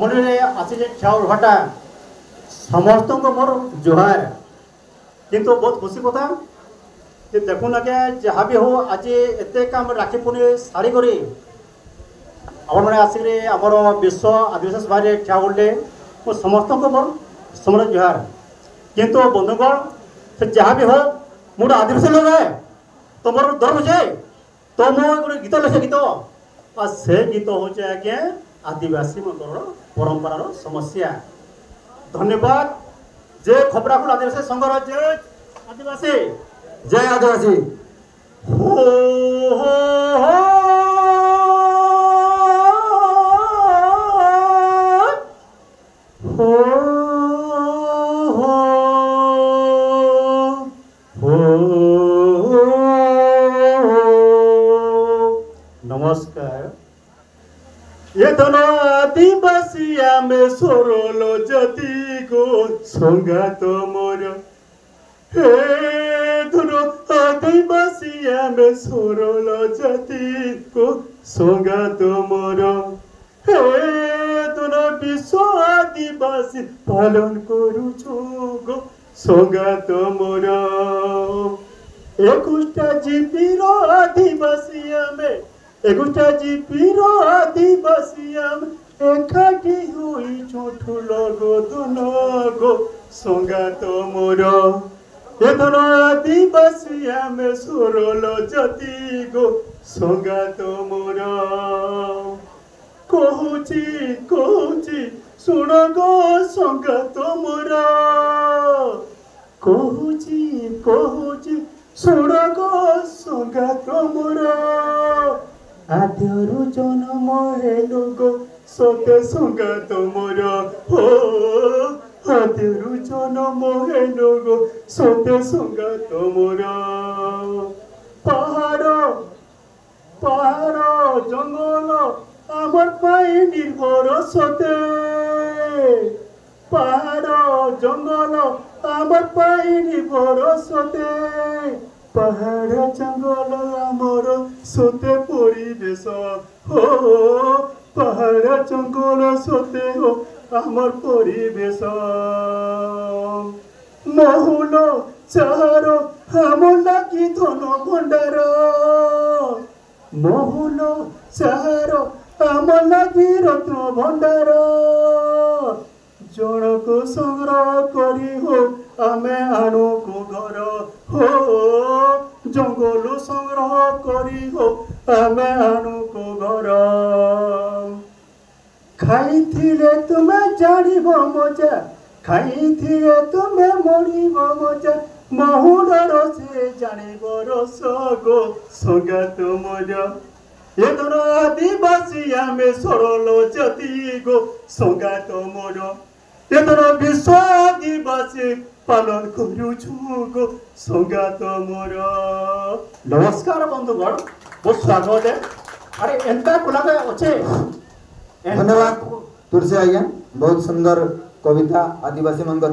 মনে আছে যে চাউল ভাটা সমস্ত মোর জোহার কিন্তু বহুত খুশি কথা যে দেখুন আগে যাহা বি হো আজ এতে কাম রাখি পুনি সারি করে আমার মানে আসিকি আমার বিশ্ব আদিবাসী সভারে ঠিয়া করলে সমস্ত মোর সমর জোহার কিন্তু বন্ধুগণ সে যাহা বি হো মোর আদিবাসী লোক তোমার ধর্ম আছে তো মো গোটে গীত লেখে গীত আর সে গীত হচ্ছে আগে आदिवासी परंपरार समस्या। धन्यवाद जय खपराखुल आदिवासी संघर जय आदिवासी जय आदिवासी हो हो हो हो हो हो नमस्कार ये दोनों आदिवासिया में सोरल जाति को संगात मोर हे दोनों आदिवासिया में सोरल जाति को संगात मोर हे दोनों विश्व आदिवासी पालन करुछु गो संगात मोर एकुष्टा जीपीर आदिवासिया में एगुटा जीपीर आदिवासियाम एकाठी हुई चोठुल गो दुनगो संगात मोर ए दोन आदिवासियाम सोरल जाति गो संगात मोर कहूची कहूची सुन गो संगात मोर कहूची कहूची सुन गो संगात मोर आद्यरु जन्म हेलो गो सते संगात मोर हो आद्यरु जन्म हेलो गो सते संगात मोर पहाड़ पहाड़ जंगल आमर पाई निर्भर सते पहाड़ जंगल आमर पाई निर्भर सते पहाड़ जंगल आमर सोते परिवेश हो पहाड़ जंगल सोते हो आमर परिवेश महुल चार हम लगी धन भंडार महुल चार हम लगी रत्न भंडार जनक संग्रह करी हो आमे आणु को घर हो जंगल संग्रह करी हो आमे आणु को घर खाई थिले तुमे जानिब मजा खाई थिले तुमे मरिब मजा महुडर से जानिब रस गो संगात मोर ए दोन आदिवासी आमे सरल जाति गो संगात मोर ए दोन विश्व आदिवासी पालन करुछु गो संगात मोर। नमस्कार बंधुगण बहुत स्वागत है अरे एंता कुला अच्छे धन्यवाद तुलसी आज्ञा बहुत सुंदर कविता आदिवासी मंगल